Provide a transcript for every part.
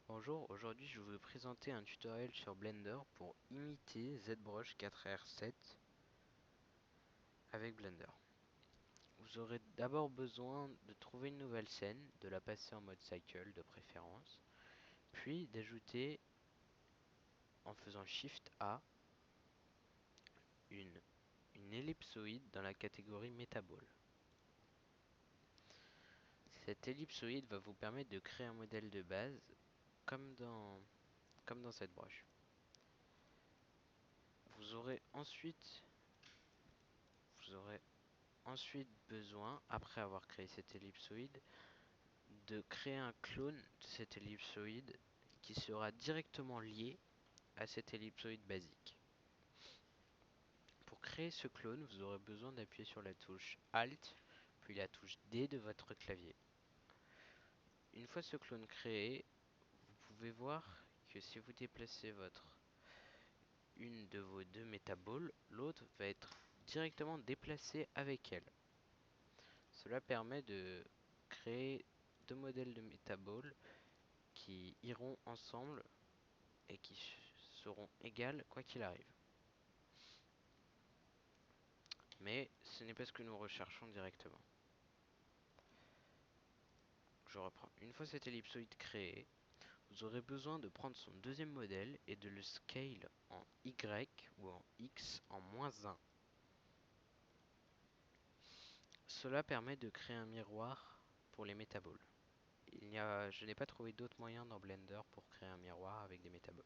Bonjour, aujourd'hui je vais vous présenter un tutoriel sur Blender pour imiter ZBrush 4R7 avec Blender. Vous aurez d'abord besoin de trouver une nouvelle scène, de la passer en mode cycle de préférence, puis d'ajouter en faisant Shift A une ellipsoïde dans la catégorie Metaball. Cette ellipsoïde va vous permettre de créer un modèle de base comme dans ZBrush. Vous aurez ensuite besoin, après avoir créé cette ellipsoïde, de créer un clone de cette ellipsoïde qui sera directement lié à cette ellipsoïde basique. Pour créer ce clone, vous aurez besoin d'appuyer sur la touche Alt, puis la touche D de votre clavier. Une fois ce clone créé, vous pouvez voir que si vous déplacez une de vos deux métaballs, l'autre va être directement déplacée avec elle. Cela permet de créer deux modèles de métaballs qui iront ensemble et qui seront égales quoi qu'il arrive. Mais ce n'est pas ce que nous recherchons directement. Je reprends. Une fois cette ellipsoïde créée, vous aurez besoin de prendre son deuxième modèle et de le scale en Y ou en X en -1. Cela permet de créer un miroir pour les métaballs. Je n'ai pas trouvé d'autre moyen dans Blender pour créer un miroir avec des métaballs.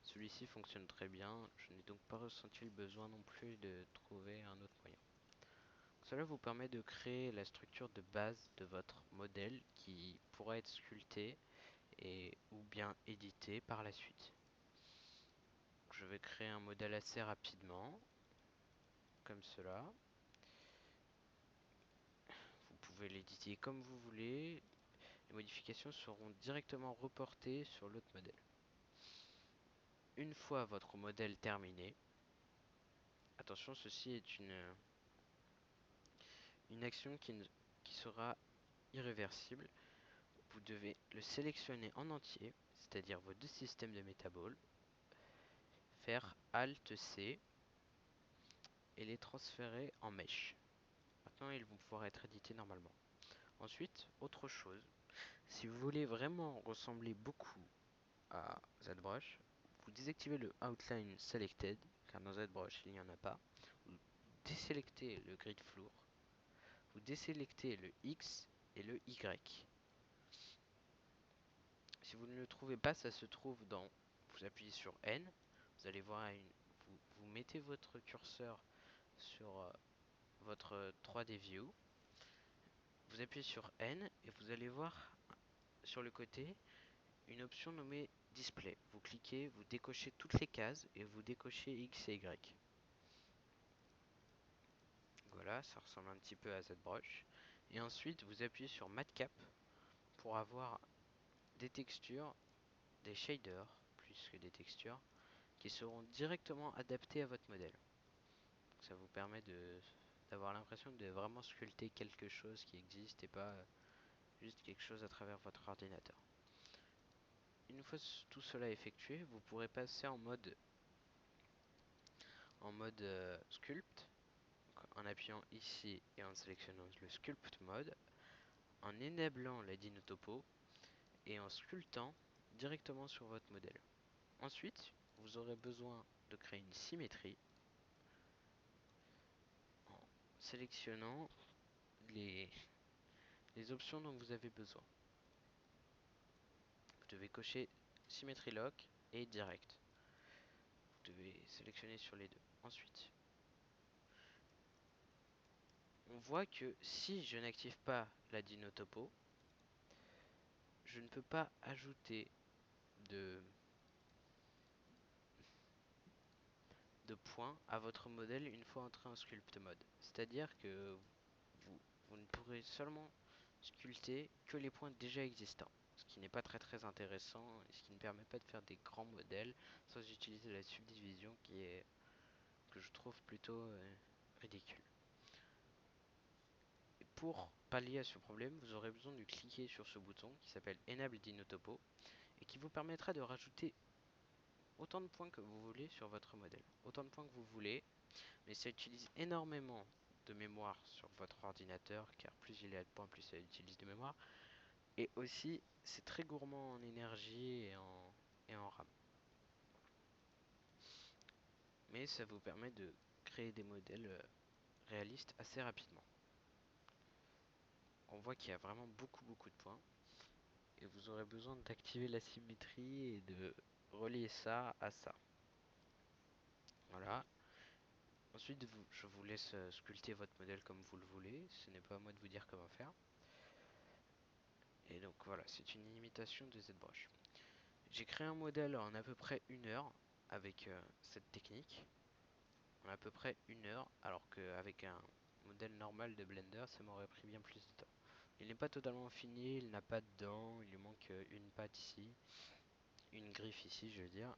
Celui-ci fonctionne très bien, je n'ai donc pas ressenti le besoin non plus de trouver un autre moyen. Cela vous permet de créer la structure de base de votre modèle qui pourra être sculpté ou bien édité par la suite. Je vais créer un modèle assez rapidement, comme cela. Vous pouvez l'éditer comme vous voulez. Les modifications seront directement reportées sur l'autre modèle. Une fois votre modèle terminé, attention, ceci est une action qui sera irréversible. Vous devez le sélectionner en entier, c'est-à-dire vos deux systèmes de métaballs, faire Alt-C et les transférer en mesh. Maintenant, ils vont pouvoir être édités normalement. Ensuite, autre chose, si vous voulez vraiment ressembler beaucoup à ZBrush, vous désactivez le Outline Selected, car dans ZBrush il n'y en a pas. Vous désélectez le Grid Floor, vous désélectez le X et le Y. Si vous ne le trouvez pas, ça se trouve dans... Vous appuyez sur N, vous allez voir vous mettez votre curseur sur votre 3D View, vous appuyez sur N et vous allez voir sur le côté une option nommée Display. Vous cliquez, vous décochez toutes les cases et vous décochez X et Y. Voilà, ça ressemble un petit peu à ZBrush. Et ensuite, vous appuyez sur Matcap pour avoir des textures, des shaders, plus que des textures, qui seront directement adaptés à votre modèle. Ça vous permet d'avoir l'impression de vraiment sculpter quelque chose qui existe et pas juste quelque chose à travers votre ordinateur. Une fois tout cela effectué, vous pourrez passer en mode sculpt, en appuyant ici et en sélectionnant le sculpt mode, en enablant la dinotopo et en sculptant directement sur votre modèle. Ensuite, vous aurez besoin de créer une symétrie en sélectionnant les options dont vous avez besoin. Vous devez cocher Symmetry Lock et Direct. Vous devez sélectionner sur les deux. Ensuite, on voit que si je n'active pas la dinotopo, je ne peux pas ajouter de points à votre modèle une fois entré en sculpt mode. C'est-à-dire que vous ne pourrez seulement sculpter que les points déjà existants. Ce qui n'est pas très intéressant et ce qui ne permet pas de faire des grands modèles sans utiliser la subdivision que je trouve plutôt ridicule. Et pour pallier à ce problème, vous aurez besoin de cliquer sur ce bouton qui s'appelle Enable Dinotopo et qui vous permettra de rajouter autant de points que vous voulez sur votre modèle. Autant de points que vous voulez, mais ça utilise énormément de mémoire sur votre ordinateur, car plus il a de points, plus ça utilise de mémoire. Et aussi, c'est très gourmand en énergie et en RAM. Mais ça vous permet de créer des modèles réalistes assez rapidement. On voit qu'il y a vraiment beaucoup de points. Et vous aurez besoin d'activer la symétrie et de relier ça à ça. Voilà. Ensuite, je vous laisse sculpter votre modèle comme vous le voulez. Ce n'est pas à moi de vous dire comment faire. Et donc voilà, c'est une imitation de ZBrush. J'ai créé un modèle en à peu près 1 heure avec cette technique. En à peu près 1 heure, alors qu'avec un modèle normal de Blender, ça m'aurait pris bien plus de temps. Il n'est pas totalement fini, il n'a pas de dents, il lui manque une patte ici, une griffe ici, je veux dire.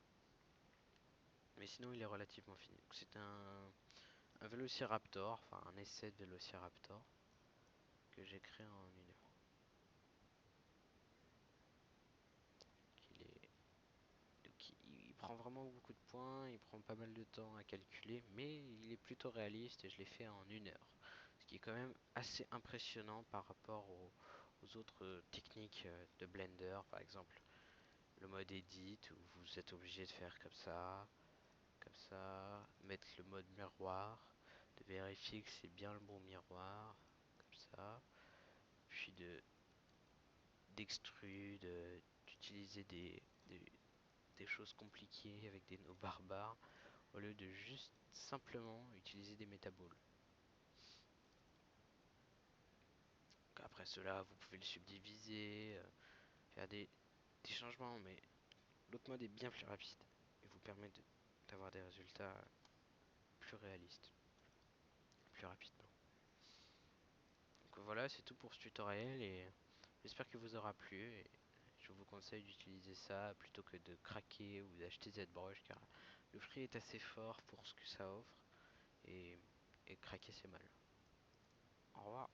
Mais sinon, il est relativement fini. C'est un Vélociraptor, enfin un essai de Vélociraptor que j'ai créé en 1 heure. Il prend vraiment beaucoup de points, il prend pas mal de temps à calculer, mais il est plutôt réaliste et je l'ai fait en 1 heure. Ce qui est quand même assez impressionnant par rapport aux autres techniques de Blender, par exemple le mode edit où vous êtes obligé de faire comme ça, mettre le mode miroir, de vérifier que c'est bien le bon miroir, comme ça, puis d'extrude, d'utiliser des choses compliquées avec des nœuds barbares au lieu de juste simplement utiliser des métaballs. Après cela, vous pouvez le subdiviser, faire des changements, mais l'autre mode est bien plus rapide et vous permet d'avoir des résultats plus réalistes, plus rapidement. Donc voilà, c'est tout pour ce tutoriel et j'espère qu'il vous aura plu et je vous conseille d'utiliser ça plutôt que de craquer ou d'acheter ZBrush car le prix est assez fort pour ce que ça offre et craquer c'est mal. Au revoir.